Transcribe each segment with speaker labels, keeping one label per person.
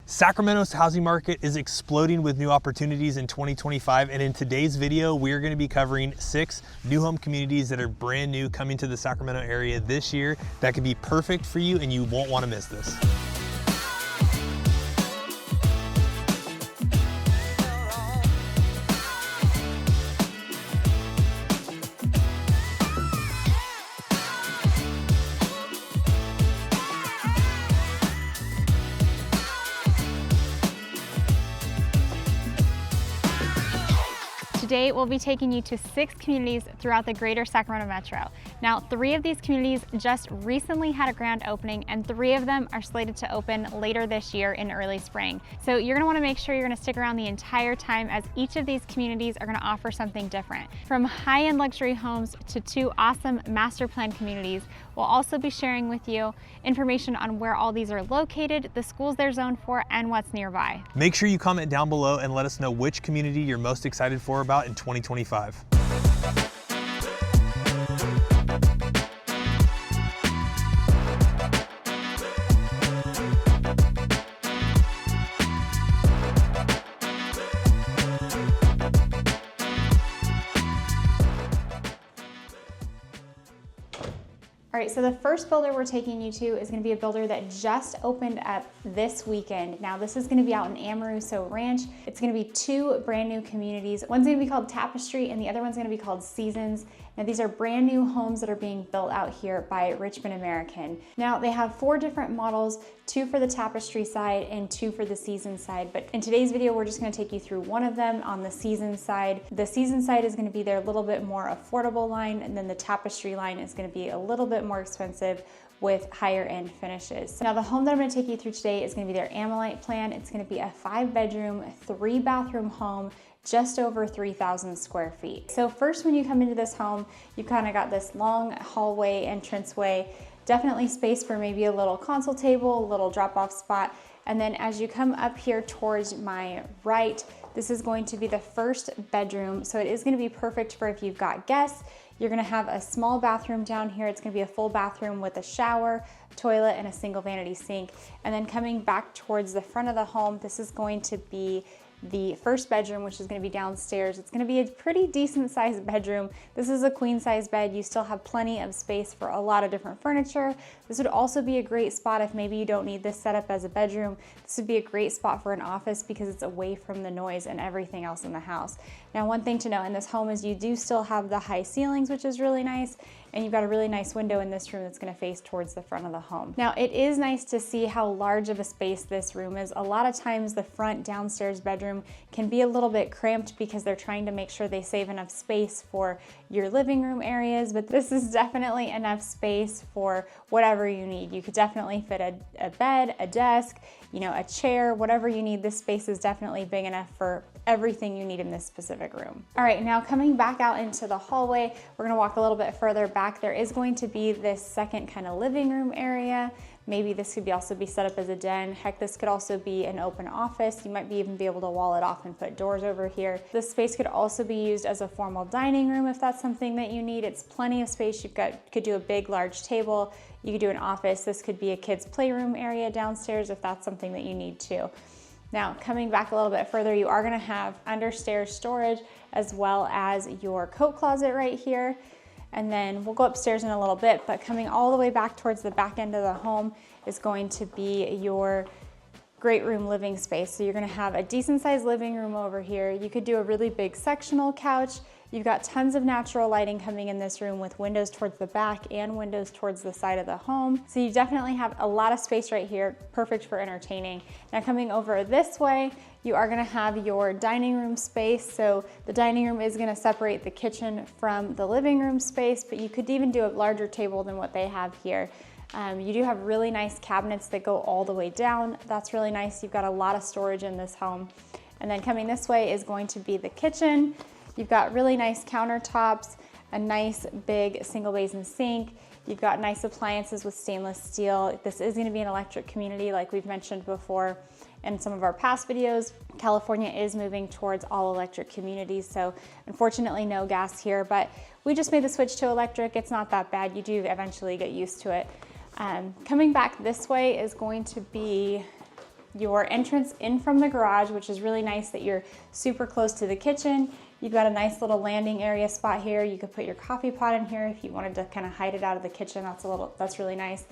Speaker 1: Sacramento's housing market is exploding with new opportunities in 2025, and in today's video, we are going to be covering 6 new home communities that are brand new coming to the Sacramento area this year that could be perfect for you, and you won't want to miss this.
Speaker 2: Today, we'll be taking you to 6 communities throughout the greater Sacramento metro. Now, 3 of these communities just recently had a grand opening, and 3 of them are slated to open later this year in early spring. So you're gonna wanna make sure you're gonna stick around the entire time, as each of these communities are gonna offer something different. From high-end luxury homes to 2 awesome master plan communities, we'll also be sharing with you information on where all these are located, the schools they're zoned for, and what's nearby.
Speaker 1: Make sure you comment down below and let us know which community you're most excited for about in 2025.
Speaker 2: All right, so the first builder we're taking you to is gonna be a builder that just opened up this weekend. Now, this is gonna be out in Amaruso Ranch. It's gonna be 2 brand new communities. One's gonna be called Tapestry and the other one's gonna be called Seasons. Now, these are brand new homes that are being built out here by Richmond American. Now, they have 4 different models, 2 for the Tapestry side and 2 for the Seasons side. But in today's video, we're just gonna take you through one of them on the Seasons side. The Seasons side is gonna be their little bit more affordable line, and then the Tapestry line is gonna be a little bit more expensive with higher end finishes. Now, the home that I'm gonna take you through today is gonna be their Ammonite plan. It's gonna be a 5-bedroom, 3-bathroom home, just over 3,000 square feet. So first, when you come into this home, you kind of got this long hallway entranceway, definitely space for maybe a little console table, a little drop-off spot. And then as you come up here towards my right, this is going to be the first bedroom. So it is gonna be perfect for if you've got guests. You're gonna have a small bathroom down here. It's gonna be a full bathroom with a shower, toilet, and a single vanity sink. And then coming back towards the front of the home, this is going to be the first bedroom, which is gonna be downstairs. It's gonna be a pretty decent sized bedroom. This is a queen size bed. You still have plenty of space for a lot of different furniture. This would also be a great spot if maybe you don't need this setup as a bedroom. This would be a great spot for an office because it's away from the noise and everything else in the house. Now, one thing to know in this home is you do still have the high ceilings, which is really nice. And you've got a really nice window in this room that's gonna face towards the front of the home. Now, it is nice to see how large of a space this room is. A lot of times the front downstairs bedroom can be a little bit cramped because they're trying to make sure they save enough space for your living room areas, but this is definitely enough space for whatever you need. You could definitely fit a bed, a desk, you know, a chair, whatever you need. This space is definitely big enough for everything you need in this specific room. All right, now coming back out into the hallway, we're gonna walk a little bit further back. There is going to be this second kind of living room area. Maybe this could also be set up as a den. Heck, this could also be an open office. You might even be able to wall it off and put doors over here. This space could also be used as a formal dining room if that's something that you need. It's plenty of space. Could do a big, large table. You could do an office. This could be a kid's playroom area downstairs if that's something that you need too. Now, coming back a little bit further, you are gonna have understairs storage as well as your coat closet right here. And then we'll go upstairs in a little bit, but coming all the way back towards the back end of the home is going to be your great room living space. So you're gonna have a decent sized living room over here. You could do a really big sectional couch. You've got tons of natural lighting coming in this room with windows towards the back and windows towards the side of the home. So you definitely have a lot of space right here, perfect for entertaining. Now, coming over this way, you are gonna have your dining room space. So the dining room is gonna separate the kitchen from the living room space, but you could even do a larger table than what they have here. You do have really nice cabinets that go all the way down. That's really nice. You've got a lot of storage in this home. And then coming this way is going to be the kitchen. You've got really nice countertops, a nice big single basin sink. You've got nice appliances with stainless steel. This is gonna be an electric community like we've mentioned before in some of our past videos. California is moving towards all electric communities, so unfortunately no gas here, but we just made the switch to electric. It's not that bad. You do eventually get used to it. Coming back this way is going to be your entrance in from the garage, which is really nice that you're super close to the kitchen. You've got a nice little landing area spot here. You could put your coffee pot in here if you wanted to kind of hide it out of the kitchen. That's really nice.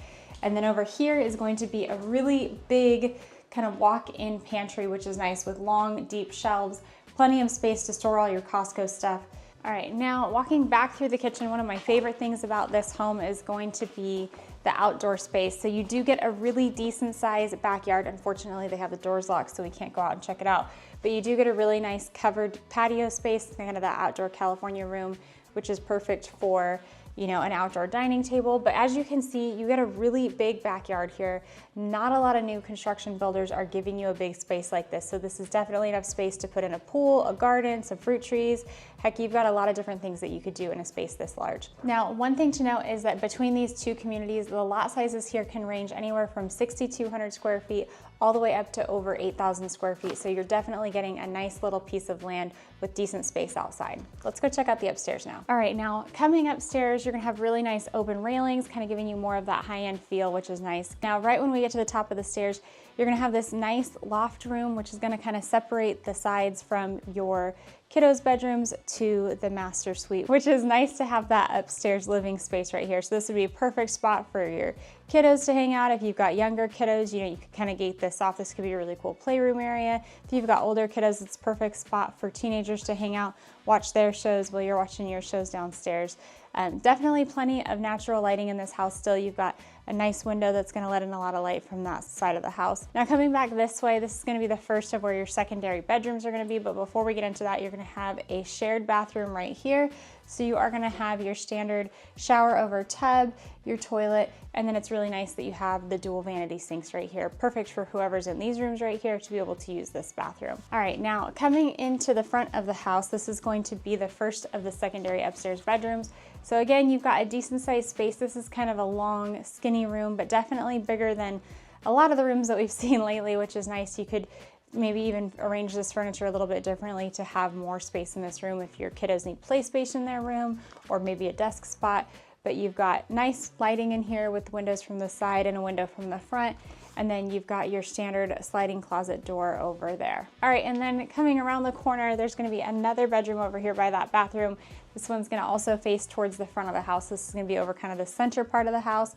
Speaker 2: And then over here is going to be a really big kind of walk-in pantry, which is nice with long, deep shelves, plenty of space to store all your Costco stuff. All right, now walking back through the kitchen, one of my favorite things about this home is going to be the outdoor space. So you do get a really decent sized backyard. Unfortunately, they have the doors locked, so we can't go out and check it out. But you do get a really nice covered patio space, kind of that outdoor California room, which is perfect for, you know, an outdoor dining table. But as you can see, you get a really big backyard here. Not a lot of new construction builders are giving you a big space like this. So this is definitely enough space to put in a pool, a garden, some fruit trees. Heck, you've got a lot of different things that you could do in a space this large. Now, one thing to note is that between these two communities, the lot sizes here can range anywhere from 6,200 square feet all the way up to over 8,000 square feet. So you're definitely getting a nice little piece of land with decent space outside. Let's go check out the upstairs now. All right, now coming upstairs, you're gonna have really nice open railings, kind of giving you more of that high-end feel, which is nice. Now, right when we get to the top of the stairs, you're gonna have this nice loft room, which is gonna kind of separate the sides from your kiddos' bedrooms to the master suite, which is nice to have that upstairs living space right here. So this would be a perfect spot for your kiddos to hang out. If you've got younger kiddos, you know, you can kind of gate this off. This could be a really cool playroom area. If you've got older kiddos, it's a perfect spot for teenagers to hang out, watch their shows while you're watching your shows downstairs. Definitely plenty of natural lighting in this house still. You've got a nice window that's gonna let in a lot of light from that side of the house. Now coming back this way, this is gonna be the first of where your secondary bedrooms are gonna be, but before we get into that, you're gonna have a shared bathroom right here. So you are gonna have your standard shower over tub, your toilet, and then it's really nice that you have the dual vanity sinks right here. Perfect for whoever's in these rooms right here to be able to use this bathroom. All right, now coming into the front of the house, this is going to be the first of the secondary upstairs bedrooms. So again, you've got a decent sized space. This is kind of a long, skinny room, but definitely bigger than a lot of the rooms that we've seen lately, which is nice. You could maybe even arrange this furniture a little bit differently to have more space in this room if your kiddos need play space in their room or maybe a desk spot. But you've got nice lighting in here with windows from the side and a window from the front. And then you've got your standard sliding closet door over there. All right, and then coming around the corner, there's gonna be another bedroom over here by that bathroom. This one's gonna also face towards the front of the house. This is gonna be over kind of the center part of the house.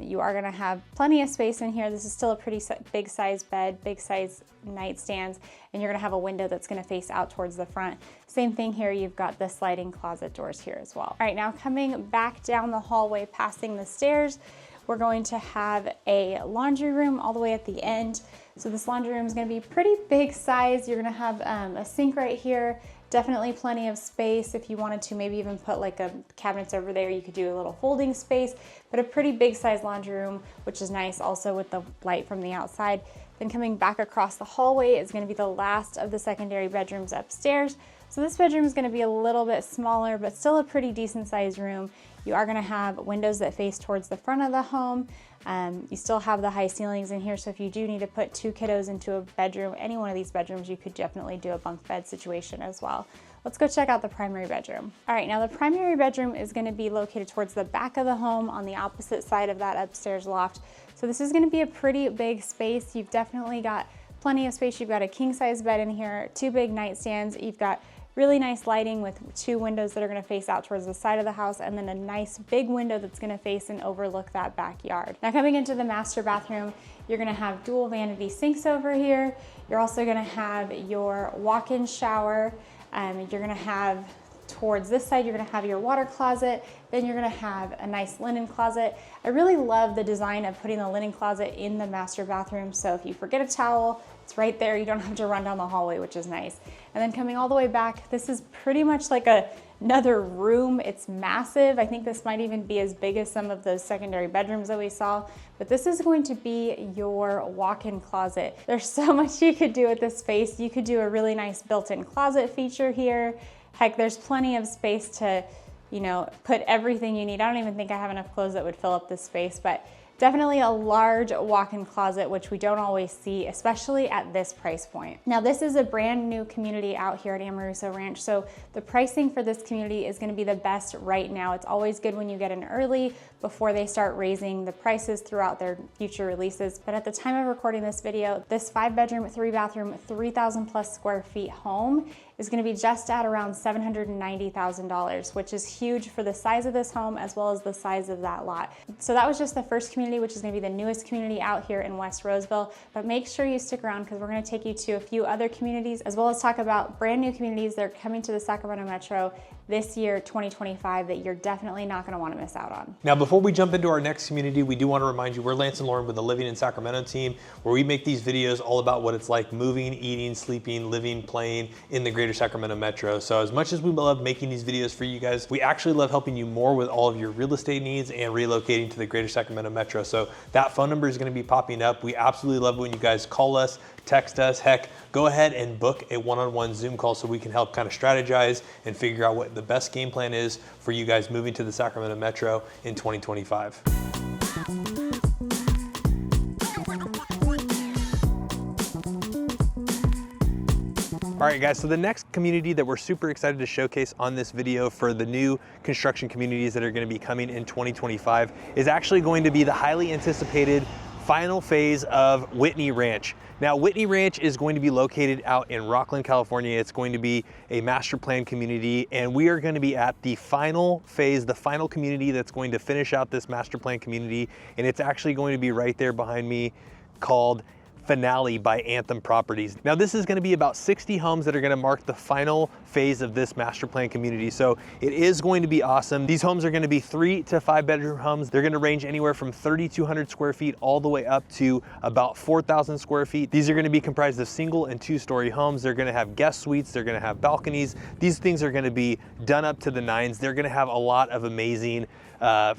Speaker 2: You are gonna have plenty of space in here. This is still a pretty big size bed, big size nightstands, and you're gonna have a window that's gonna face out towards the front. Same thing here, you've got the sliding closet doors here as well. All right, now coming back down the hallway, passing the stairs, we're going to have a laundry room all the way at the end. So this laundry room is gonna be pretty big size. You're gonna have a sink right here, definitely plenty of space. If you wanted to maybe even put like a cabinets over there, you could do a little folding space, but a pretty big size laundry room, which is nice also with the light from the outside. Then coming back across the hallway is gonna be the last of the secondary bedrooms upstairs. So this bedroom is gonna be a little bit smaller, but still a pretty decent sized room. You are gonna have windows that face towards the front of the home. You still have the high ceilings in here, so if you do need to put two kiddos into a bedroom, any one of these bedrooms, you could definitely do a bunk bed situation as well. Let's go check out the primary bedroom. All right, now the primary bedroom is gonna be located towards the back of the home on the opposite side of that upstairs loft. So this is gonna be a pretty big space. You've definitely got plenty of space. You've got a king size bed in here, two big nightstands. You've got really nice lighting with two windows that are gonna face out towards the side of the house, and then a nice big window that's gonna face and overlook that backyard. Now coming into the master bathroom, you're gonna have dual vanity sinks over here. You're also gonna have your walk-in shower. You're gonna have towards this side, you're gonna have your water closet, then you're gonna have a nice linen closet. I really love the design of putting the linen closet in the master bathroom, so if you forget a towel, it's right there. You don't have to run down the hallway, which is nice. And then coming all the way back, this is pretty much like another room. It's massive. I think this might even be as big as some of those secondary bedrooms that we saw, but this is going to be your walk-in closet. There's so much you could do with this space. You could do a really nice built-in closet feature here. Heck, there's plenty of space to, you know, put everything you need. I don't even think I have enough clothes that would fill up this space, but Definitely a large walk-in closet, which we don't always see, especially at this price point. Now, this is a brand new community out here at Amaruso Ranch, so the pricing for this community is gonna be the best right now. It's always good when you get in early before they start raising the prices throughout their future releases. But at the time of recording this video, this 5-bedroom, 3-bathroom, 3,000 plus square feet home is gonna be just at around $790,000, which is huge for the size of this home as well as the size of that lot. So that was just the first community, which is gonna be the newest community out here in West Roseville. But make sure you stick around because we're gonna take you to a few other communities as well as talk about brand new communities that are coming to the Sacramento Metro this year, 2025, that you're definitely not gonna wanna miss out on.
Speaker 1: Now, before we jump into our next community, we do wanna remind you, we're Lance and Lauren with the Living in Sacramento team, where we make these videos all about what it's like moving, eating, sleeping, living, playing in the greater Sacramento Metro. So as much as we love making these videos for you guys, we actually love helping you more with all of your real estate needs and relocating to the greater Sacramento Metro. So that phone number is gonna be popping up. We absolutely love when you guys call us, text us, heck, go ahead and book a one-on-one Zoom call so we can help kind of strategize and figure out what the best game plan is for you guys moving to the Sacramento Metro in 2025. All right, guys, so the next community that we're super excited to showcase on this video for the new construction communities that are gonna be coming in 2025 is actually going to be the highly anticipated final phase of Whitney Ranch. Now, Whitney Ranch is going to be located out in Rocklin, California. It's going to be a master plan community, and we are going to be at the final phase, the final community that's going to finish out this master plan community, and it's actually going to be right there behind me, called Finale by Anthem Properties. Now, this is going to be about 60 homes that are going to mark the final phase of this master plan community. So it is going to be awesome. These homes are going to be 3 to 5 bedroom homes. They're going to range anywhere from 3,200 square feet all the way up to about 4,000 square feet. These are going to be comprised of single and 2-story homes. They're going to have guest suites. They're going to have balconies. These things are going to be done up to the nines. They're going to have a lot of amazing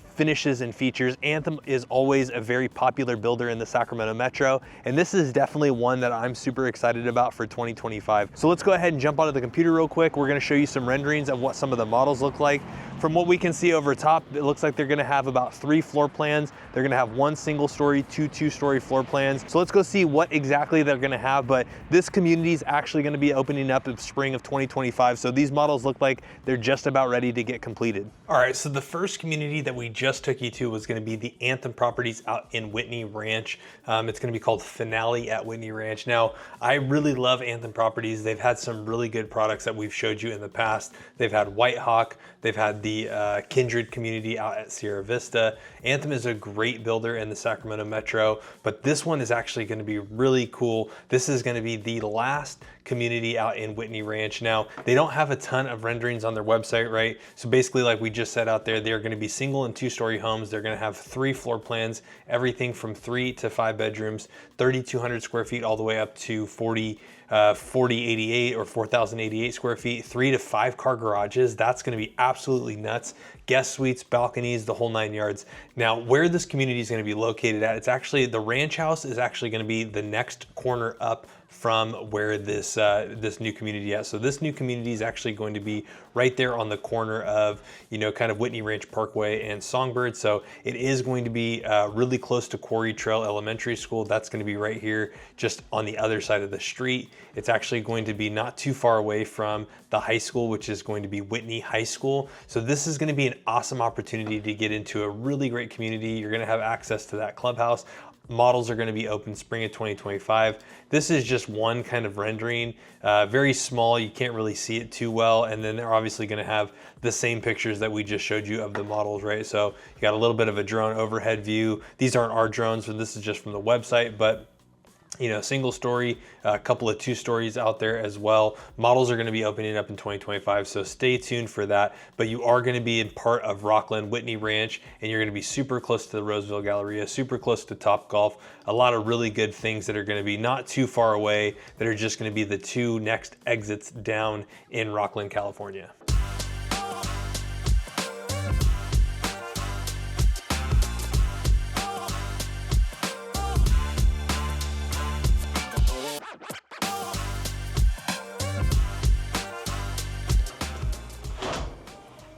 Speaker 1: finishes and features. Anthem is always a very popular builder in the Sacramento Metro, and this is definitely one that I'm super excited about for 2025. So let's go ahead and jump onto the computer real quick. We're going to show you some renderings of what some of the models look like. From what we can see over top, it looks like they're going to have about 3 floor plans. They're going to have 1 single story, 2 2-story floor plans. So let's go see what exactly they're going to have. But this community is actually going to be opening up in spring of 2025. So these models look like they're just about ready to get completed. All right, so the first community that we just took you to was going to be the Anthem Properties out in Whitney Ranch. It's going to be called Finale at Whitney Ranch. Now, I really love Anthem Properties. They've had some really good products that we've showed you in the past. They've had White Hawk. They've had the Kindred community out at Sierra Vista. Anthem is a great builder in the Sacramento Metro, but this one is actually going to be really cool. This is going to be the last community out in Whitney Ranch. Now, they don't have a ton of renderings on their website, right? So basically, like we just said out there, they're going to be single and 2-story homes. They're going to have 3 floor plans, everything from 3 to 5 bedrooms, 3,200 square feet all the way up to 4,088 or 4,088 square feet, 3 to 5 car garages. That's going to be absolutely nuts. Guest suites, balconies, the whole 9 yards. Now, where this community is going to be located at, it's actually, the ranch house is actually going to be the next corner up from where this this new community is. So this new community is actually going to be right there on the corner of, you know, kind of Whitney Ranch Parkway and Songbird. So it is going to be really close to Quarry Trail Elementary School. That's going to be right here, just on the other side of the street. It's actually going to be not too far away from the high school, which is going to be Whitney High School. So this is going to be an awesome opportunity to get into a really great community. You're going to have access to that clubhouse. Models are going to be open spring of 2025. This is just one kind of rendering, very small. You can't really see it too well. And then they're obviously going to have the same pictures that we just showed you of the models, right? So you got a little bit of a drone overhead view. These aren't our drones, but this is just from the website. But you know, single story, a couple of 2 stories out there as well. Models are going to be opening up in 2025, so stay tuned for that. But you are going to be in part of Rocklin, Whitney Ranch, and you're going to be super close to the Roseville Galleria, super close to Top Golf. A lot of really good things that are going to be not too far away, that are just going to be the 2 next exits down in Rocklin, California.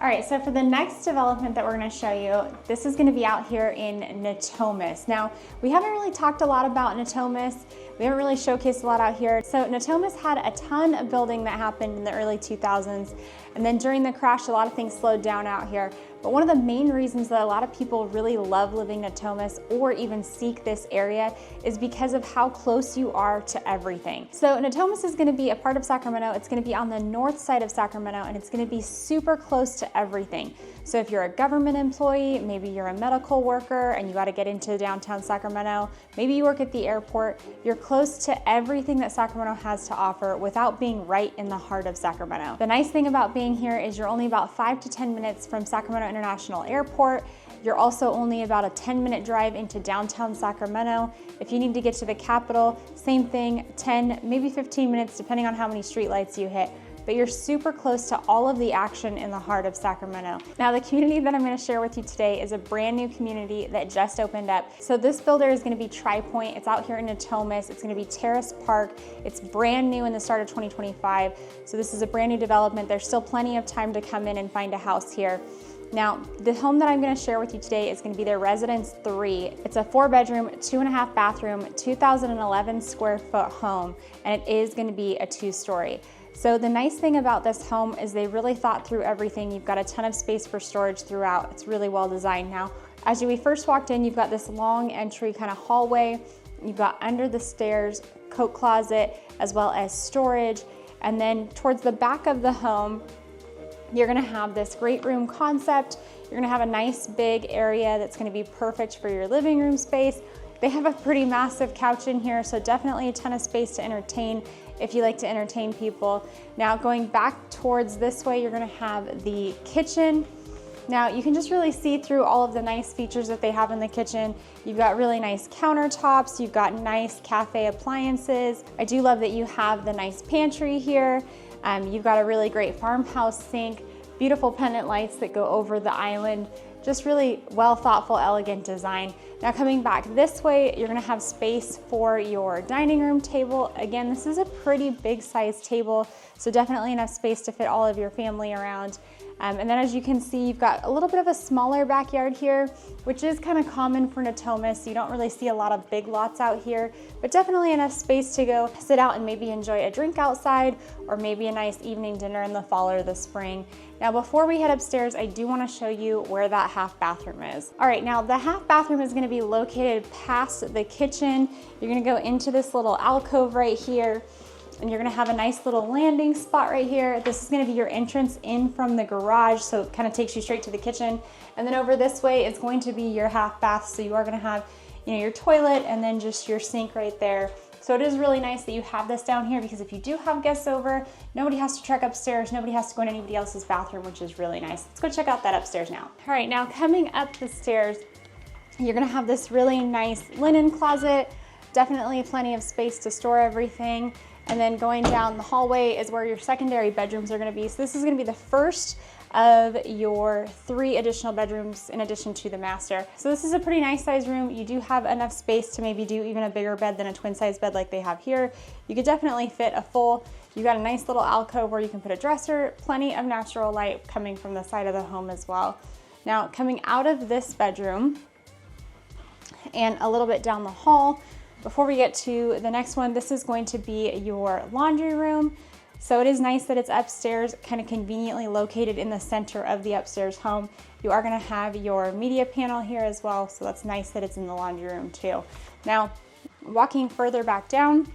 Speaker 2: All right, so for the next development that we're gonna show you, this is gonna be out here in Natomas. Now, we haven't really talked a lot about Natomas. We haven't really showcased a lot out here. So Natomas had a ton of building that happened in the early 2000s. And then during the crash, a lot of things slowed down out here. But one of the main reasons that a lot of people really love living in Natomas or even seek this area is because of how close you are to everything. So Natomas is gonna be a part of Sacramento. It's gonna be on the north side of Sacramento, and it's gonna be super close to everything. So if you're a government employee, maybe you're a medical worker and you gotta get into downtown Sacramento, maybe you work at the airport, you're close to everything that Sacramento has to offer without being right in the heart of Sacramento. The nice thing about being here is you're only about 5 to 10 minutes from Sacramento International Airport. You're also only about a 10-minute drive into downtown Sacramento. If you need to get to the Capitol, same thing, 10, maybe 15 minutes, depending on how many streetlights you hit. But you're super close to all of the action in the heart of Sacramento. Now, the community that I'm gonna share with you today is a brand new community that just opened up. So this builder is gonna be Tri-Point. It's out here in Natomas. It's gonna be Terrace Park. It's brand new in the start of 2025. So this is a brand new development. There's still plenty of time to come in and find a house here. Now, the home that I'm gonna share with you today is gonna be their Residence 3. It's a 4-bedroom, 2.5 bathroom, 2011 square foot home, and it is gonna be a 2-story. So the nice thing about this home is they really thought through everything. You've got a ton of space for storage throughout. It's really well designed. Now, as we first walked in, you've got this long entry kind of hallway. You've got under the stairs, coat closet, as well as storage. And then towards the back of the home, you're gonna have this great room concept. You're gonna have a nice big area that's gonna be perfect for your living room space. They have a pretty massive couch in here, so definitely a ton of space to entertain if you like to entertain people. Now, going back towards this way, you're gonna have the kitchen. Now, you can just really see through all of the nice features that they have in the kitchen. You've got really nice countertops. You've got nice cafe appliances. I do love that you have the nice pantry here. You've got a really great farmhouse sink, beautiful pendant lights that go over the island. Just really well thoughtful, elegant design. Now coming back this way, you're gonna have space for your dining room table. Again, this is a pretty big size table, so definitely enough space to fit all of your family around. And then as you can see, you've got a little bit of a smaller backyard here, which is kind of common for Natomas. You don't really see a lot of big lots out here, but definitely enough space to go sit out and maybe enjoy a drink outside, or maybe a nice evening dinner in the fall or the spring. Now, before we head upstairs, I do want to show you where that half bathroom is. All right, now the half bathroom is going to be located past the kitchen. You're going to go into this little alcove right here, and you're gonna have a nice little landing spot right here. This is gonna be your entrance in from the garage, so it kind of takes you straight to the kitchen. And then over this way is going to be your half bath, so you are gonna have, you know, your toilet and then just your sink right there. So it is really nice that you have this down here, because if you do have guests over, nobody has to trek upstairs, nobody has to go in anybody else's bathroom, which is really nice. Let's go check out that upstairs now. All right, now coming up the stairs, you're gonna have this really nice linen closet, definitely plenty of space to store everything. And then going down the hallway is where your secondary bedrooms are gonna be. So this is gonna be the first of your 3 additional bedrooms in addition to the master. So this is a pretty nice size room. You do have enough space to maybe do even a bigger bed than a twin size bed like they have here. You could definitely fit a full. You've got a nice little alcove where you can put a dresser, plenty of natural light coming from the side of the home as well. Now, coming out of this bedroom and a little bit down the hall, before we get to the next one, this is going to be your laundry room. So it is nice that it's upstairs, kind of conveniently located in the center of the upstairs home. You are gonna have your media panel here as well, so that's nice that it's in the laundry room too. Now, walking further back down,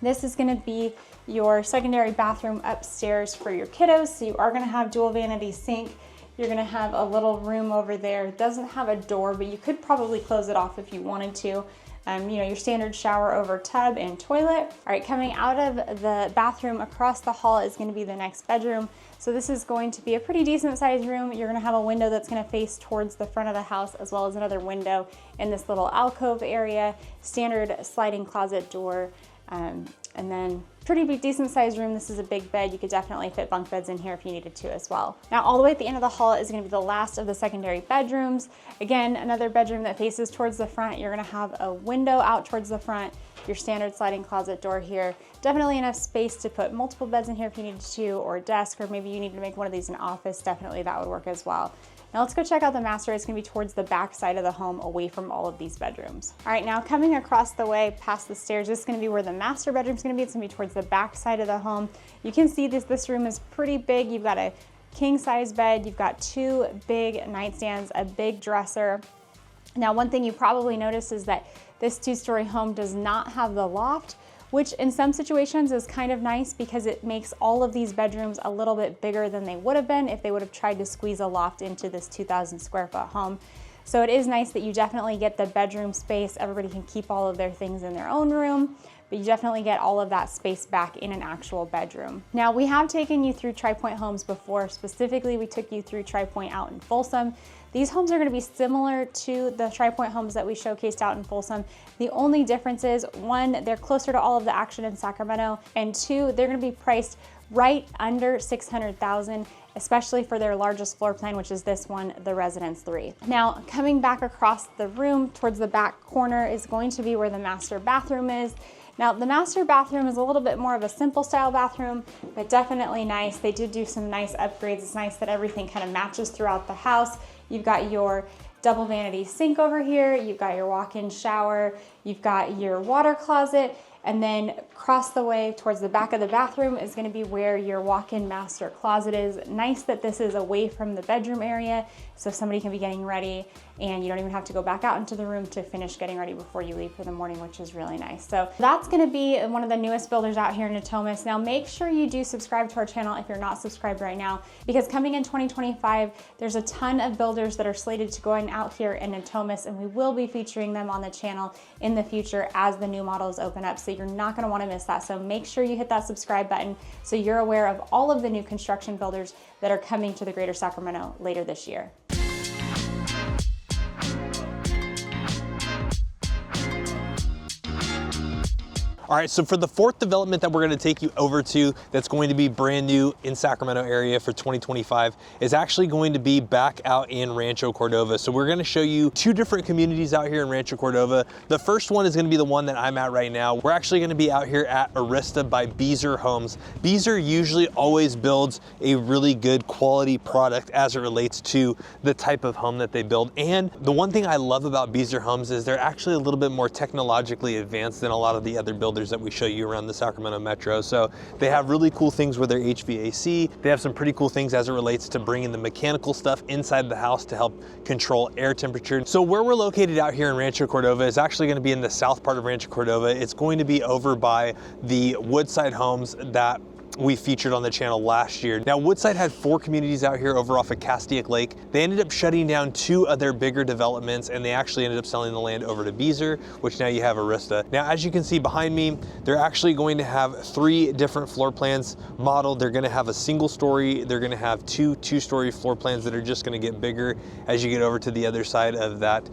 Speaker 2: this is gonna be your secondary bathroom upstairs for your kiddos. So you are gonna have dual vanity sink. You're gonna have a little room over there. It doesn't have a door, but you could probably close it off if you wanted to. You know, your standard shower over tub and toilet. All right, coming out of the bathroom across the hall is gonna be the next bedroom. So this is going to be a pretty decent sized room. You're gonna have a window that's gonna face towards the front of the house, as well as another window in this little alcove area, standard sliding closet door. And then pretty big, decent sized room. This is a big bed. You could definitely fit bunk beds in here if you needed to as well. Now, all the way at the end of the hall is gonna be the last of the secondary bedrooms. Again, another bedroom that faces towards the front. You're gonna have a window out towards the front, your standard sliding closet door here. Definitely enough space to put multiple beds in here if you needed to, or a desk, or maybe you need to make one of these an office. Definitely that would work as well. Now let's go check out the master. It's gonna be towards the back side of the home, away from all of these bedrooms. All right, now coming across the way past the stairs, this is gonna be where the master bedroom's gonna be. It's gonna be towards the back side of the home. You can see this room is pretty big. You've got a king size bed, you've got 2 big nightstands, a big dresser. Now, one thing you probably noticed is that this 2-story home does not have the loft, which in some situations is kind of nice because it makes all of these bedrooms a little bit bigger than they would have been if they would have tried to squeeze a loft into this 2,000 square foot home. So it is nice that you definitely get the bedroom space. Everybody can keep all of their things in their own room, but you definitely get all of that space back in an actual bedroom. Now, we have taken you through Tri-Pointe homes before. Specifically, we took you through Tri-Pointe out in Folsom. These homes are gonna be similar to the Tri-Pointe homes that we showcased out in Folsom. The only difference is, 1, they're closer to all of the action in Sacramento, and 2, they're gonna be priced right under $600,000, especially for their largest floor plan, which is this one, the Residence 3. Now, coming back across the room towards the back corner is going to be where the master bathroom is. Now, the master bathroom is a little bit more of a simple style bathroom, but definitely nice. They did do some nice upgrades. It's nice that everything kind of matches throughout the house. You've got your double vanity sink over here. You've got your walk-in shower. You've got your water closet. And then across the way towards the back of the bathroom is gonna be where your walk-in master closet is. Nice that this is away from the bedroom area, so somebody can be getting ready and you don't even have to go back out into the room to finish getting ready before you leave for the morning, which is really nice. So that's gonna be one of the newest builders out here in Natomas. Now make sure you do subscribe to our channel if you're not subscribed right now, because coming in 2025, there's a ton of builders that are slated to go in out here in Natomas, and we will be featuring them on the channel in the future as the new models open up. So you're not gonna wanna miss that. So make sure you hit that subscribe button so you're aware of all of the new construction builders that are coming to the greater Sacramento later this year.
Speaker 1: All right, so for the 4th development that we're gonna take you over to that's going to be brand new in Sacramento area for 2025 is actually going to be back out in Rancho Cordova. So we're gonna show you 2 different communities out here in Rancho Cordova. The first one is gonna be the one that I'm at right now. We're actually gonna be out here at Arista by Beezer Homes. Beezer usually always builds a really good quality product as it relates to the type of home that they build. And the one thing I love about Beezer Homes is they're actually a little bit more technologically advanced than a lot of the other builders that we show you around the Sacramento Metro. So they have really cool things with their HVAC. They have some pretty cool things as it relates to bringing the mechanical stuff inside the house to help control air temperature. So where we're located out here in Rancho Cordova is actually going to be in the south part of Rancho Cordova. It's going to be over by the Woodside homes that we featured on the channel last year. Now, Woodside had 4 communities out here over off of Castaic Lake. They ended up shutting down 2 of their bigger developments, and they actually ended up selling the land over to Beezer, which now you have Arista. Now, as you can see behind me, they're actually going to have 3 different floor plans modeled. They're gonna have a single story. They're gonna have 2 2-story floor plans that are just gonna get bigger as you get over to the other side of that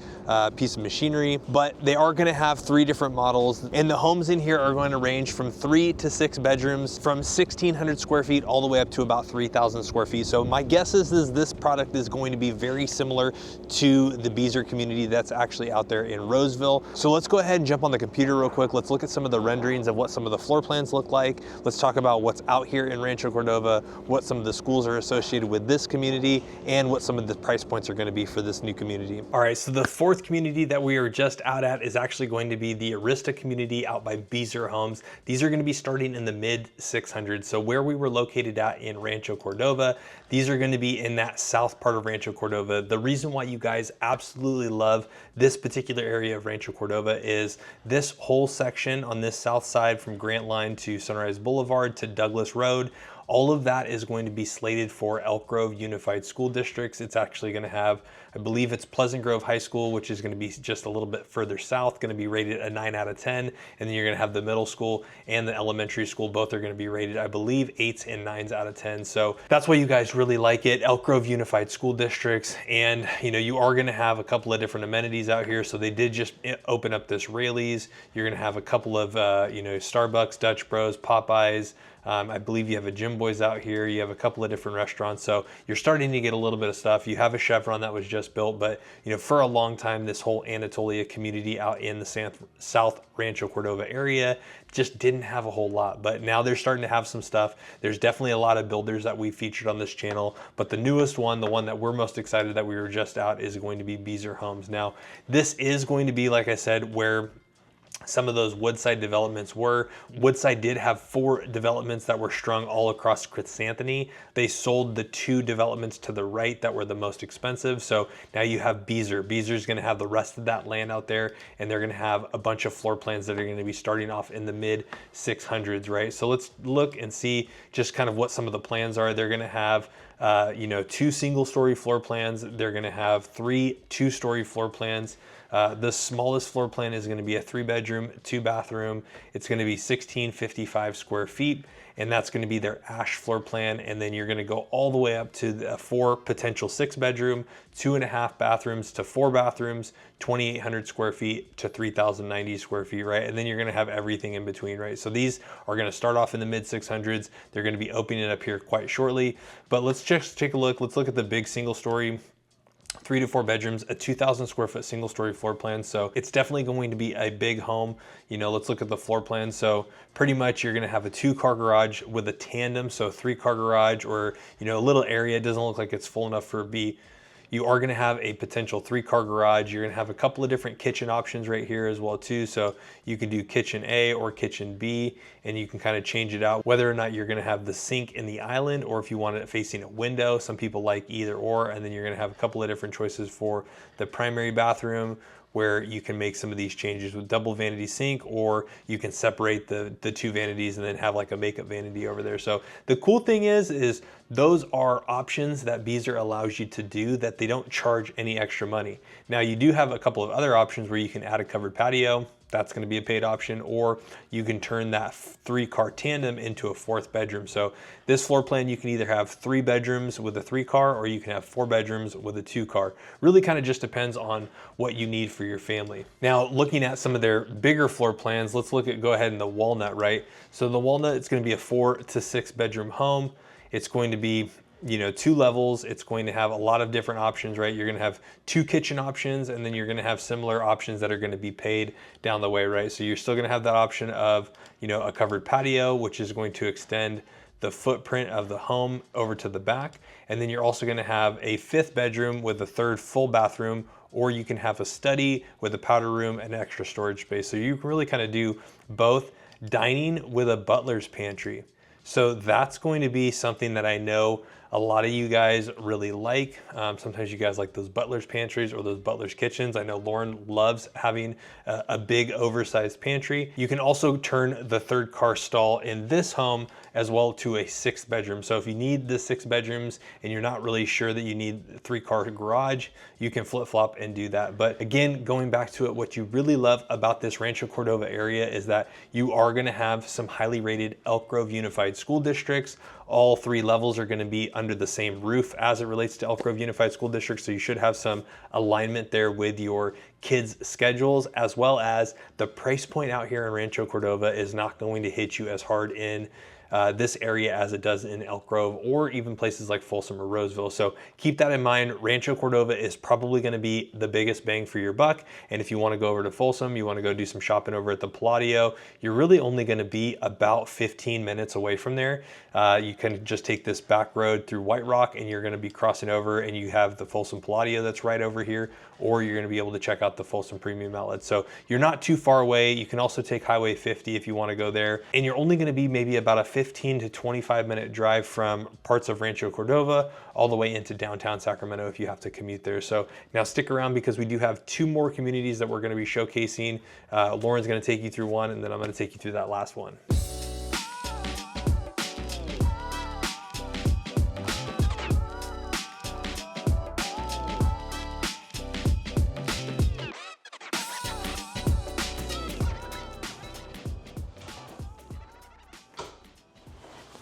Speaker 1: piece of machinery. But they are gonna have 3 different models, and the homes in here are going to range from 3 to 6 bedrooms, from 1,600 square feet all the way up to about 3,000 square feet. So my guess is this product is going to be very similar to the Beezer community that's actually out there in Roseville. So let's go ahead and jump on the computer real quick. Let's look at some of the renderings of what some of the floor plans look like. Let's talk about what's out here in Rancho Cordova, what some of the schools are associated with this community, and what some of the price points are going to be for this new community. All right, so the 4th community that we are just out at is actually going to be the Arista community out by Beezer Homes. These are going to be starting in the mid 600s. So where we were located at in Rancho Cordova, these are going to be in that south part of Rancho Cordova. The reason why you guys absolutely love this particular area of Rancho Cordova is this whole section on this south side from Grant Line to Sunrise Boulevard to Douglas Road. All of that is going to be slated for Elk Grove Unified School Districts. It's actually going to have, I believe it's Pleasant Grove High School, which is going to be just a little bit further south, going to be rated a 9 out of 10. And then you're going to have the middle school and the elementary school. Both are going to be rated, I believe, 8s and 9s out of 10. So that's why you guys really like it. Elk Grove Unified School Districts. And you are going to have a couple of different amenities out here. So they did just open up this Rayleigh's. You're going to have a couple of, Starbucks, Dutch Bros, Popeyes. I believe you have a Jim Boys out here. You have a couple of different restaurants. So you're starting to get a little bit of stuff. You have a Chevron that was just built, but for a long time, this whole Anatolia community out in the South Rancho Cordova area just didn't have a whole lot, but now they're starting to have some stuff. There's definitely a lot of builders that we featured on this channel, but the newest one, the one that we're most excited that we were just out, is going to be Beezer Homes. Now, this is going to be, like I said, where some of those Woodside developments were. Woodside did have 4 developments that were strung all across Chrysanthemum. They sold the 2 developments to the right that were the most expensive. So now you have Beezer. Beezer's going to have the rest of that land out there, and they're going to have a bunch of floor plans that are going to be starting off in the mid 600s, right? So let's look and see just kind of what some of the plans are. They're going to have 2 single-story floor plans. They're going to have 3 2-story floor plans. The smallest floor plan is going to be a 3-bedroom, 2-bathroom. It's going to be 1655 square feet, and that's going to be their ash floor plan. And then you're going to go all the way up to the 4 potential 6-bedroom, 2.5 bathrooms to 4 bathrooms, 2,800 square feet to 3,090 square feet, right? And then you're going to have everything in between, right? So these are going to start off in the mid 600s. They're going to be opening it up here quite shortly. But let's just take a look. Let's look at the big single story, 3 to 4 bedrooms, a 2,000 square foot single story floor plan. So it's definitely going to be a big home. Let's look at the floor plan. So pretty much you're going to have a 2-car garage with a tandem. So 3-car garage, or, a little area. It doesn't look like it's full enough for a B. You are going to have a potential 3-car garage. You're going to have a couple of different kitchen options right here as well too. So you can do kitchen A or kitchen B, and you can kind of change it out whether or not you're going to have the sink in the island or if you want it facing a window. Some people like either or. And then you're going to have a couple of different choices for the primary bathroom, where you can make some of these changes with double vanity sink, or you can separate the 2 vanities and then have like a makeup vanity over there. So the cool thing is those are options that Beezer allows you to do that they don't charge any extra money. Now you do have a couple of other options where you can add a covered patio. That's going to be a paid option, or you can turn that 3-car tandem into a 4th bedroom. So this floor plan, you can either have 3 bedrooms with a 3-car, or you can have 4 bedrooms with a 2-car. Really kind of just depends on what you need for your family. Now, looking at some of their bigger floor plans, let's look at, go ahead in the Walnut, right? So the Walnut, it's going to be a 4 to 6 bedroom home. It's going to be 2 levels. It's going to have a lot of different options, right? You're going to have 2 kitchen options, and then you're going to have similar options that are going to be paid down the way, right? So you're still going to have that option of, a covered patio, which is going to extend the footprint of the home over to the back. And then you're also going to have a 5th bedroom with a 3rd full bathroom, or you can have a study with a powder room and extra storage space. So you can really kind of do both. Dining with a butler's pantry. So that's going to be something that I know a lot of you guys really like. Sometimes you guys like those butler's pantries or those butler's kitchens. I know Lauren loves having a big oversized pantry. You can also turn the 3rd car stall in this home as well to a 6th bedroom. So if you need the 6 bedrooms and you're not really sure that you need a 3-car garage, you can flip flop and do that. But again, going back to it, what you really love about this Rancho Cordova area is that you are going to have some highly rated Elk Grove Unified School Districts. All 3 levels are going to be under the same roof as it relates to Elk Grove Unified School District. So you should have some alignment there with your kids' schedules, as well as the price point out here in Rancho Cordova is not going to hit you as hard in this area as it does in Elk Grove or even places like Folsom or Roseville. So keep that in mind. Rancho Cordova is probably going to be the biggest bang for your buck. And if you want to go over to Folsom, you want to go do some shopping over at the Palladio, you're really only going to be about 15 minutes away from there. You can just take this back road through White Rock and you're going to be crossing over, and you have the Folsom Palladio that's right over here, or you're going to be able to check out the Folsom Premium Outlet. So you're not too far away. You can also take Highway 50 if you want to go there. And you're only going to be maybe about a 15 to 25 minute drive from parts of Rancho Cordova all the way into downtown Sacramento if you have to commute there. So now stick around because we do have 2 more communities that we're going to be showcasing. Lauren's going to take you through one, and then I'm going to take you through that last one.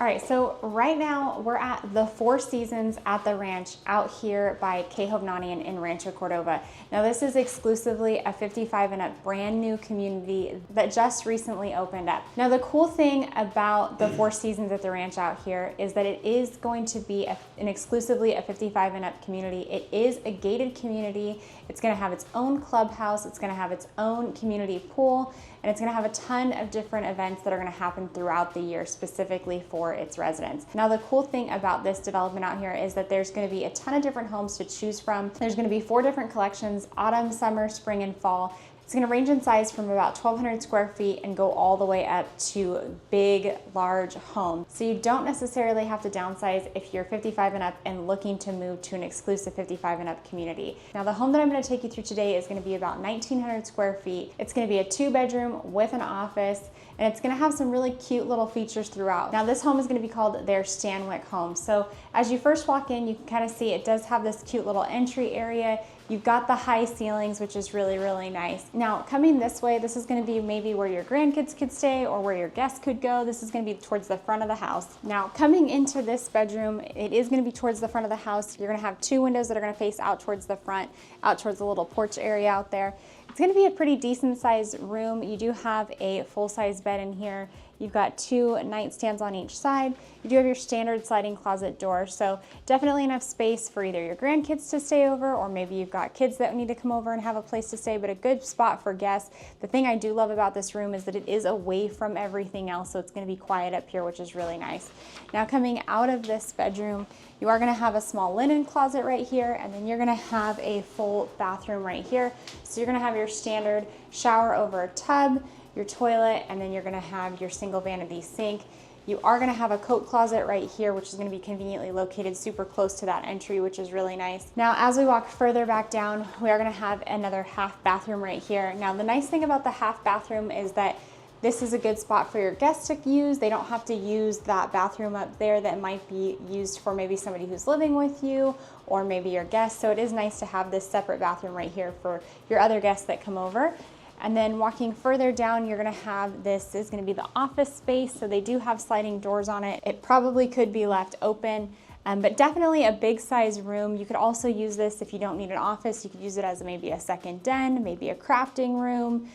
Speaker 2: All right, so right now we're at the Four Seasons at the ranch out here by Cay Hovnanian in Rancho Cordova. Now this is exclusively a 55 and up brand new community that just recently opened up. Now the cool thing about the Four Seasons at the ranch out here is that it is going to be an exclusively a 55 and up community. It is a gated community. It's gonna have its own clubhouse. It's gonna have its own community pool, and it's gonna have a ton of different events that are gonna happen throughout the year specifically for its residents. Now the cool thing about this development out here is that there's gonna be a ton of different homes to choose from. There's gonna be 4 different collections: autumn, summer, spring, and fall. It's gonna range in size from about 1,200 square feet and go all the way up to big, large homes. So you don't necessarily have to downsize if you're 55 and up and looking to move to an exclusive 55 and up community. Now the home that I'm gonna take you through today is gonna be about 1,900 square feet. It's gonna be a 2-bedroom with an office, and it's gonna have some really cute little features throughout. Now this home is gonna be called their Stanwyck home. So as you first walk in, you can kind of see it does have this cute little entry area. You've got the high ceilings, which is really, really nice. Now, coming this way, this is gonna be maybe where your grandkids could stay or where your guests could go. This is gonna be towards the front of the house. Now, coming into this bedroom, it is gonna be towards the front of the house. You're gonna have 2 windows that are gonna face out towards the front, out towards the little porch area out there. It's gonna be a pretty decent sized room. You do have a full-size bed in here. You've got 2 nightstands on each side. You do have your standard sliding closet door, so definitely enough space for either your grandkids to stay over, or maybe you've got kids that need to come over and have a place to stay, but a good spot for guests. The thing I do love about this room is that it is away from everything else, so it's gonna be quiet up here, which is really nice. Now coming out of this bedroom, you are gonna have a small linen closet right here, and then you're gonna have a full bathroom right here. So you're gonna have your standard shower over a tub, your toilet, and then you're gonna have your single vanity sink. You are gonna have a coat closet right here, which is gonna be conveniently located super close to that entry, which is really nice. Now, as we walk further back down, we are gonna have another half bathroom right here. Now, the nice thing about the half bathroom is that this is a good spot for your guests to use. They don't have to use that bathroom up there that might be used for maybe somebody who's living with you or maybe your guests. So it is nice to have this separate bathroom right here for your other guests that come over. And then walking further down, you're gonna have, this is gonna be the office space. So they do have sliding doors on it. It probably could be left open, but definitely a big size room. You could also use this if you don't need an office. You could use it as maybe a second den, maybe a crafting room.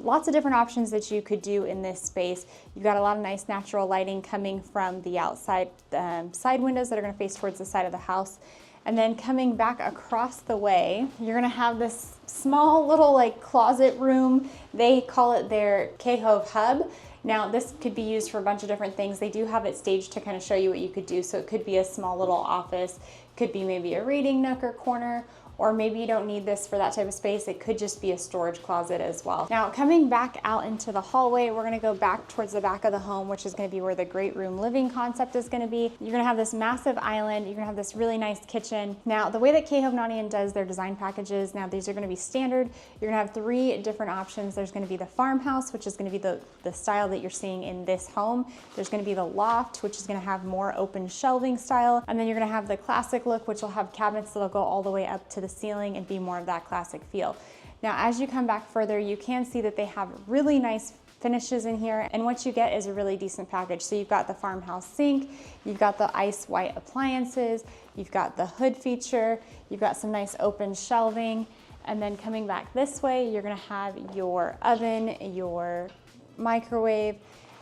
Speaker 2: Lots of different options that you could do in this space. You've got a lot of nice natural lighting coming from the outside side windows that are gonna face towards the side of the house. And then coming back across the way, you're gonna have this small little like closet room. They call it their K-Hove hub. Now this could be used for a bunch of different things. They do have it staged to kind of show you what you could do. So it could be a small little office, could be maybe a reading nook or corner, or maybe you don't need this for that type of space. It could just be a storage closet as well. Now coming back out into the hallway, we're gonna go back towards the back of the home, which is gonna be where the great room living concept is gonna be. You're gonna have this massive island. You're gonna have this really nice kitchen. Now the way that Cay Hovnanian does their design packages, now these are gonna be standard. You're gonna have 3 different options. There's gonna be the farmhouse, which is gonna be the style that you're seeing in this home. There's gonna be the loft, which is gonna have more open shelving style. And then you're gonna have the classic look, which will have cabinets that'll go all the way up to the ceiling and be more of that classic feel. Now, as you come back further, you can see that they have really nice finishes in here, and what you get is a really decent package. So you've got the farmhouse sink, you've got the ice white appliances, you've got the hood feature, you've got some nice open shelving, and then coming back this way, you're gonna have your oven, your microwave,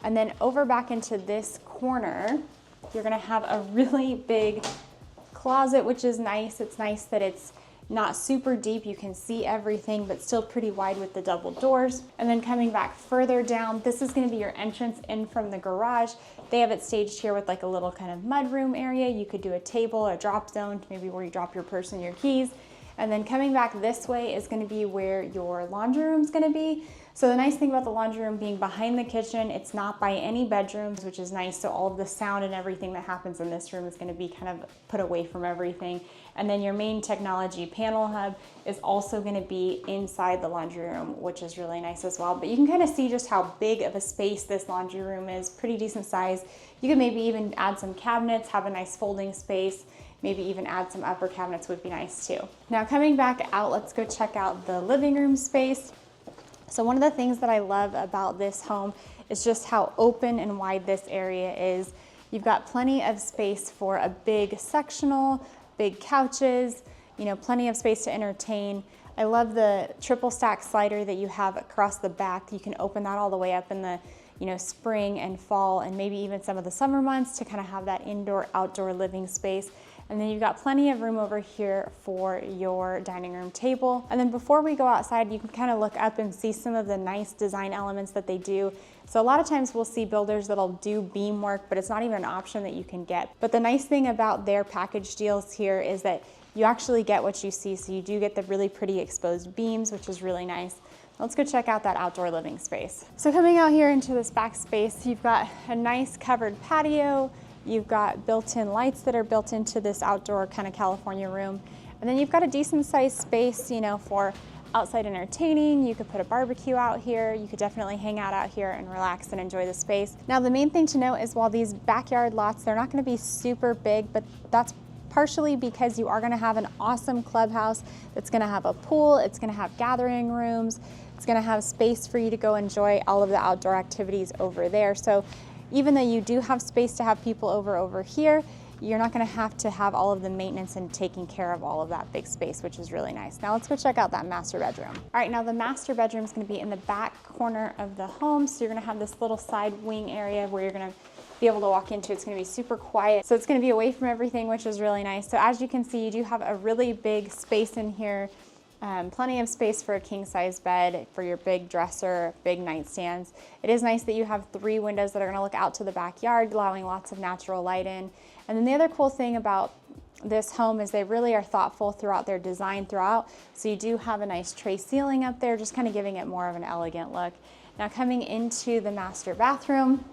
Speaker 2: and then over back into this corner, you're gonna have a really big closet, which is nice. It's nice that it's not super deep. You can see everything, but still pretty wide with the double doors. And then coming back further down, this is gonna be your entrance in from the garage. They have it staged here with like a little kind of mudroom area. You could do a table, a drop zone, maybe where you drop your purse and your keys. And then coming back this way is gonna be where your laundry room's gonna be. So the nice thing about the laundry room being behind the kitchen, it's not by any bedrooms, which is nice. So all of the sound and everything that happens in this room is gonna be kind of put away from everything. And then your main technology panel hub is also gonna be inside the laundry room, which is really nice as well. But you can kind of see just how big of a space this laundry room is, pretty decent size. You could maybe even add some cabinets, have a nice folding space, maybe even add some upper cabinets would be nice too. Now coming back out, let's go check out the living room space. So one of the things that I love about this home is just how open and wide this area is. You've got plenty of space for a big sectional, big couches, you know, plenty of space to entertain. I love the triple stack slider that you have across the back. You can open that all the way up in the, you know, spring and fall and maybe even some of the summer months to kind of have that indoor outdoor living space. And then you've got plenty of room over here for your dining room table. And then before we go outside, you can kind of look up and see some of the nice design elements that they do. So a lot of times we'll see builders that'll do beam work, but it's not even an option that you can get. But the nice thing about their package deals here is that you actually get what you see. So you do get the really pretty exposed beams, which is really nice. Let's go check out that outdoor living space. So coming out here into this back space, you've got a nice covered patio. You've got built-in lights that are built into this outdoor kind of California room. And then you've got a decent sized space, you know, for outside entertaining. You could put a barbecue out here. You could definitely hang out here and relax and enjoy the space. Now, the main thing to note is while these backyard lots, they're not gonna be super big, but that's partially because you are gonna have an awesome clubhouse that's gonna have a pool, it's gonna have gathering rooms, it's gonna have space for you to go enjoy all of the outdoor activities over there. So even though you do have space to have people over here, you're not gonna have to have all of the maintenance and taking care of all of that big space, which is really nice. Now let's go check out that master bedroom. All right, now the master bedroom is gonna be in the back corner of the home. So you're gonna have this little side wing area where you're gonna be able to walk into. It's gonna be super quiet. So it's gonna be away from everything, which is really nice. So as you can see, you do have a really big space in here. Plenty of space for a king size bed, for your big dresser, big nightstands. It is nice that you have 3 windows that are gonna look out to the backyard, allowing lots of natural light in. And then the other cool thing about this home is they really are thoughtful throughout their design throughout. So you do have a nice tray ceiling up there, just kind of giving it more of an elegant look. Now coming into the master bathroom,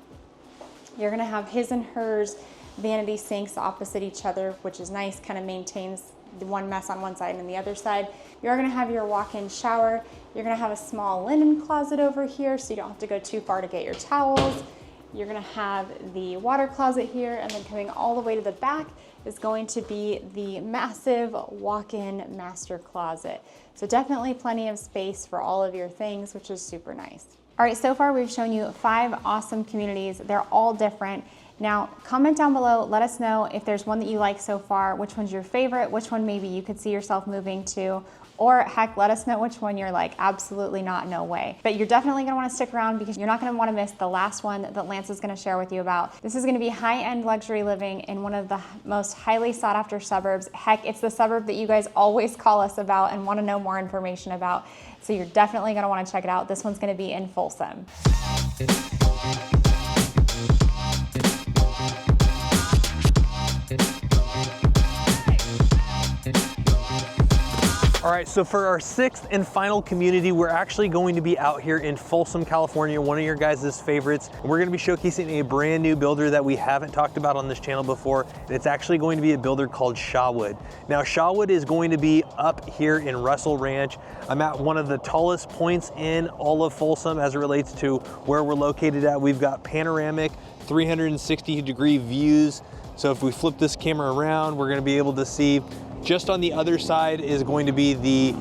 Speaker 2: you're gonna have his and hers vanity sinks opposite each other, which is nice, kind of maintains the one mess on one side and the other side. You're gonna have your walk-in shower. You're gonna have a small linen closet over here so you don't have to go too far to get your towels. You're gonna have the water closet here, and then coming all the way to the back is going to be the massive walk-in master closet. So definitely plenty of space for all of your things, which is super nice. All right, so far we've shown you 5 awesome communities. They're all different. Now, comment down below, let us know if there's one that you like so far, which one's your favorite, which one maybe you could see yourself moving to, or heck, let us know which one you're like, absolutely not, no way. But you're definitely gonna wanna stick around because you're not gonna wanna miss the last one that Lance is gonna share with you about. This is gonna be high-end luxury living in one of the most highly sought after suburbs. Heck, it's the suburb that you guys always call us about and wanna know more information about. So you're definitely gonna wanna check it out. This one's gonna be in Folsom.
Speaker 1: All right, so for our 6th and final community, we're actually going to be out here in Folsom, California, one of your guys' favorites. We're gonna be showcasing a brand new builder that we haven't talked about on this channel before. It's actually going to be a builder called Shawwood. Now, Shawwood is going to be up here in Russell Ranch. I'm at one of the tallest points in all of Folsom as it relates to where we're located at. We've got panoramic 360-degree views. So if we flip this camera around, we're gonna be able to see just on the other side is going to be the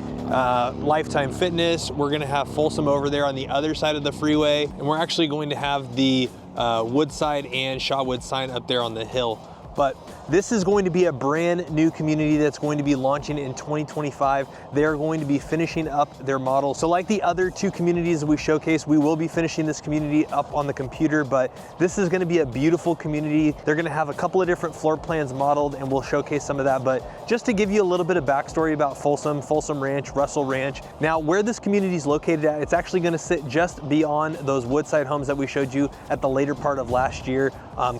Speaker 1: Lifetime Fitness. We're gonna have Folsom over there on the other side of the freeway. And we're actually going to have the Woodside and Shawwood sign up there on the hill. But this is going to be a brand new community that's going to be launching in 2025. They're going to be finishing up their model. So like the other 2 communities that we showcased, we will be finishing this community up on the computer, but this is gonna be a beautiful community. They're gonna have a couple of different floor plans modeled, and we'll showcase some of that. But just to give you a little bit of backstory about Folsom Ranch, Russell Ranch. Now, where this community is located at, it's actually gonna sit just beyond those Woodside homes that we showed you at the later part of last year,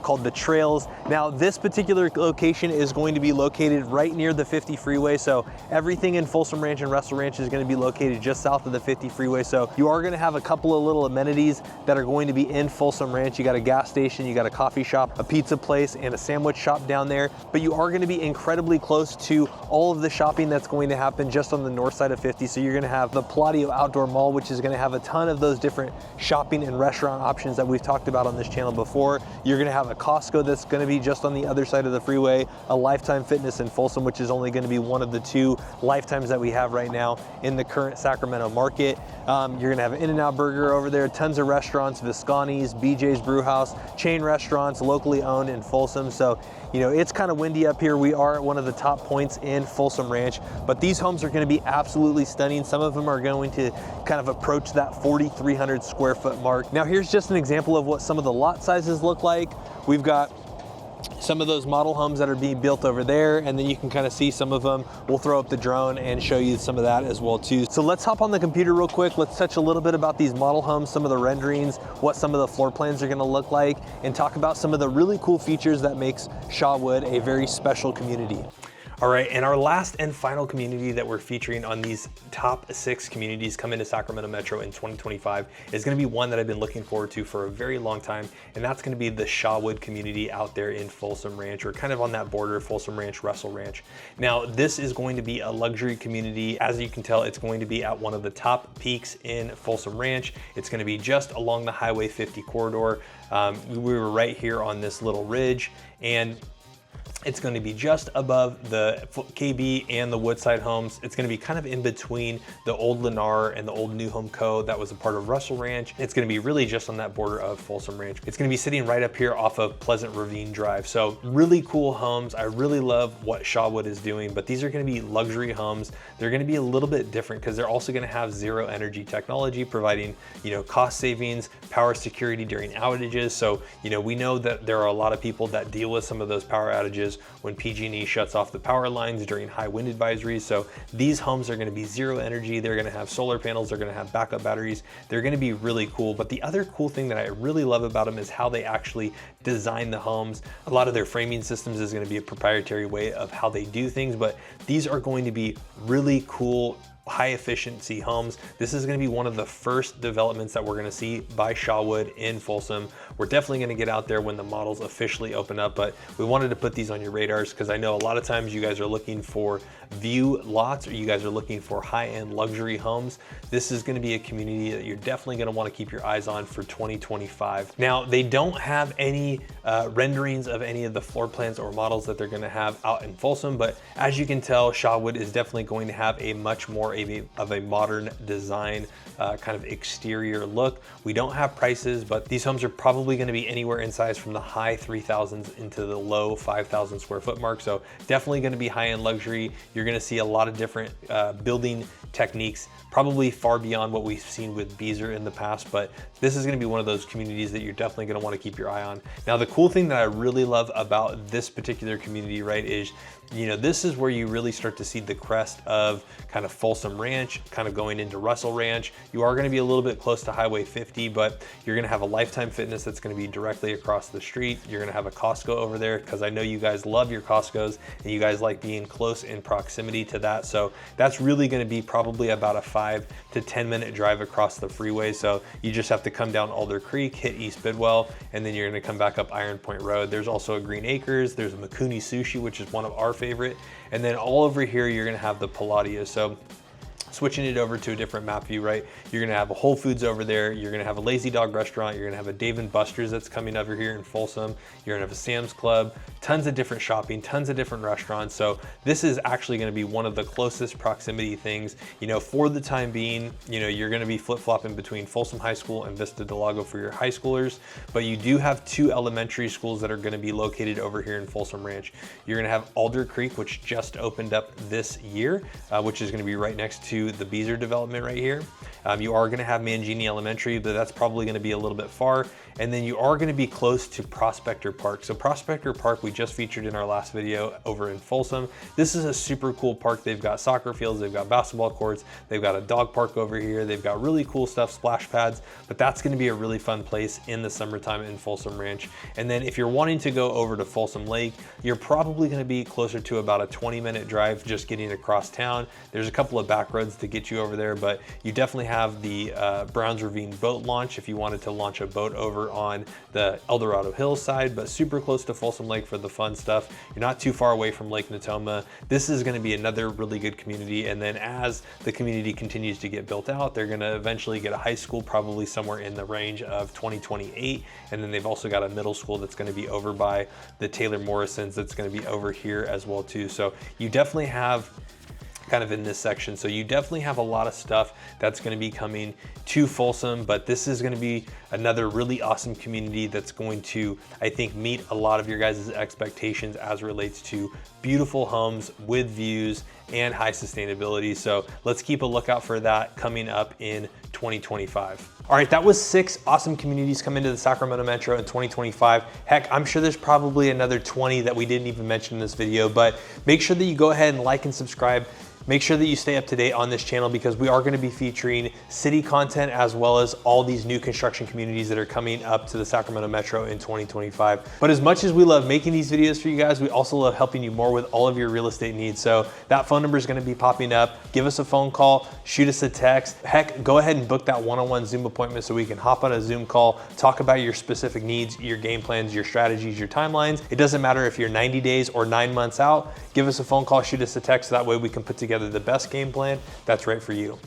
Speaker 1: called the Trails. Now, this particular location is going to be located right near the 50 freeway. So everything in Folsom Ranch and Russell Ranch is going to be located just south of the 50 freeway. So you are going to have a couple of little amenities that are going to be in Folsom Ranch. You got a gas station, you got a coffee shop, a pizza place, and a sandwich shop down there. But you are going to be incredibly close to all of the shopping that's going to happen just on the north side of 50. So you're going to have the Palladio Outdoor Mall, which is going to have a ton of those different shopping and restaurant options that we've talked about on this channel before. You're going to have a Costco that's going to be just on the other side of the freeway, a Lifetime Fitness in Folsom, which is only going to be one of the 2 Lifetimes that we have right now in the current Sacramento market. You're going to have an In-N-Out Burger over there, tons of restaurants, Visconti's, BJ's Brewhouse, chain restaurants, locally owned in Folsom. So, you know, it's kind of windy up here. We are at one of the top points in Folsom Ranch, but these homes are going to be absolutely stunning. Some of them are going to kind of approach that 4,300 square foot mark. Now, here's just an example of what some of the lot sizes look like. We've got some of those model homes that are being built over there, and then you can kind of see some of them. We'll throw up the drone and show you some of that as well too. So let's hop on the computer real quick. Let's touch a little bit about these model homes, some of the renderings, what some of the floor plans are going to look like, and talk about some of the really cool features that makes Shawwood a very special community. All right, and our last and final community that we're featuring on these top 6 communities coming to Sacramento Metro in 2025 is gonna be one that I've been looking forward to for a very long time, and that's gonna be the Shawwood community out there in Folsom Ranch, or kind of on that border of Folsom Ranch, Russell Ranch. Now, this is going to be a luxury community. As you can tell, it's going to be at one of the top peaks in Folsom Ranch. It's gonna be just along the Highway 50 corridor. We were right here on this little ridge, and it's going to be just above the KB and the Woodside homes. It's going to be kind of in between the old Lennar and the old New Home Co. that was a part of Russell Ranch. It's going to be really just on that border of Folsom Ranch. It's going to be sitting right up here off of Pleasant Ravine Drive. So really cool homes. I really love what Shawwood is doing, but these are going to be luxury homes. They're going to be a little bit different because they're also going to have zero energy technology, providing, you know, cost savings, power security during outages. So, you know, we know that there are a lot of people that deal with some of those power outages when PG&E shuts off the power lines during high wind advisories. So these homes are going to be zero energy. They're going to have solar panels. They're going to have backup batteries. They're going to be really cool. But the other cool thing that I really love about them is how they actually design the homes. A lot of their framing systems is going to be a proprietary way of how they do things, but these are going to be really cool, high efficiency homes. This is going to be one of the first developments that we're going to see by Shawwood in Folsom. We're definitely going to get out there when the models officially open up, but we wanted to put these on your radars because I know a lot of times you guys are looking for view lots, or you guys are looking for high-end luxury homes. This is going to be a community that you're definitely going to want to keep your eyes on for 2025. Now, they don't have any renderings of any of the floor plans or models that they're going to have out in Folsom, but as you can tell, Shawwood is definitely going to have a much more of a modern design, kind of exterior look. We don't have prices, but these homes are probably going to be anywhere in size from the high 3,000s into the low 5,000 square foot mark. So definitely going to be high-end luxury. You're going to see a lot of different building techniques, probably far beyond what we've seen with Beazer in the past, but this is going to be one of those communities that you're definitely going to want to keep your eye on. Now, the cool thing that I really love about this particular community, right, is, you know, this is where you really start to see the crest of kind of Folsom Ranch, kind of going into Russell Ranch. You are going to be a little bit close to Highway 50, but you're going to have a Lifetime Fitness that's going to be directly across the street. You're going to have a Costco over there, because I know you guys love your Costcos and you guys like being close in proximity to that. So that's really going to be probably about a 5 to 10 minute drive across the freeway. So you just have to come down Alder Creek, hit East Bidwell, and then you're going to come back up Iron Point Road. There's also a Green Acres. There's a Makuni Sushi, which is one of our favorite. And then all over here, you're going to have the Palladia. So switching it over to a different map view, right? You're gonna have a Whole Foods over there. You're gonna have a Lazy Dog restaurant. You're gonna have a Dave & Buster's that's coming over here in Folsom. You're gonna have a Sam's Club, tons of different shopping, tons of different restaurants. So this is actually gonna be one of the closest proximity things, you know, for the time being. You know, you're gonna be flip-flopping between Folsom High School and Vista Del Lago for your high schoolers, but you do have 2 elementary schools that are gonna be located over here in Folsom Ranch. You're gonna have Alder Creek, which just opened up this year, which is gonna be right next to the Beazer development right here. You are going to have Mangini Elementary, but that's probably going to be a little bit far. And then you are going to be close to Prospector Park. So Prospector Park, we just featured in our last video over in Folsom. This is a super cool park. They've got soccer fields, they've got basketball courts, they've got a dog park over here, they've got really cool stuff, splash pads, but that's going to be a really fun place in the summertime in Folsom Ranch. And then if you're wanting to go over to Folsom Lake, you're probably going to be closer to about a 20-minute drive just getting across town. There's a couple of back roads to get you over there, but you definitely have the Browns Ravine boat launch if you wanted to launch a boat over over on the El Dorado Hills side, but super close to Folsom Lake for the fun stuff. You're not too far away from Lake Natoma. This is going to be another really good community. And then as the community continues to get built out, they're going to eventually get a high school, probably somewhere in the range of 2028. And then they've also got a middle school that's going to be over by the Taylor Morrisons that's going to be over here as well too. So you definitely have kind of in this section. So you definitely have a lot of stuff that's going to be coming to Folsom, but this is going to be another really awesome community that's going to, I think, meet a lot of your guys' expectations as relates to beautiful homes with views and high sustainability. So let's keep a lookout for that coming up in 2025. All right, that was 6 awesome communities coming to the Sacramento Metro in 2025. Heck, I'm sure there's probably another 20 that we didn't even mention in this video, but make sure that you go ahead and like and subscribe. Make sure that you stay up to date on this channel because we are going to be featuring city content as well as all these new construction communities that are coming up to the Sacramento Metro in 2025. But as much as we love making these videos for you guys, we also love helping you more with all of your real estate needs. So that phone number is going to be popping up. Give us a phone call, shoot us a text. Heck, go ahead and book that one-on-one Zoom appointment so we can hop on a Zoom call, talk about your specific needs, your game plans, your strategies, your timelines. It doesn't matter if you're 90 days or 9 months out. Give us a phone call, shoot us a text. That way we can put together the best game plan that's right for you.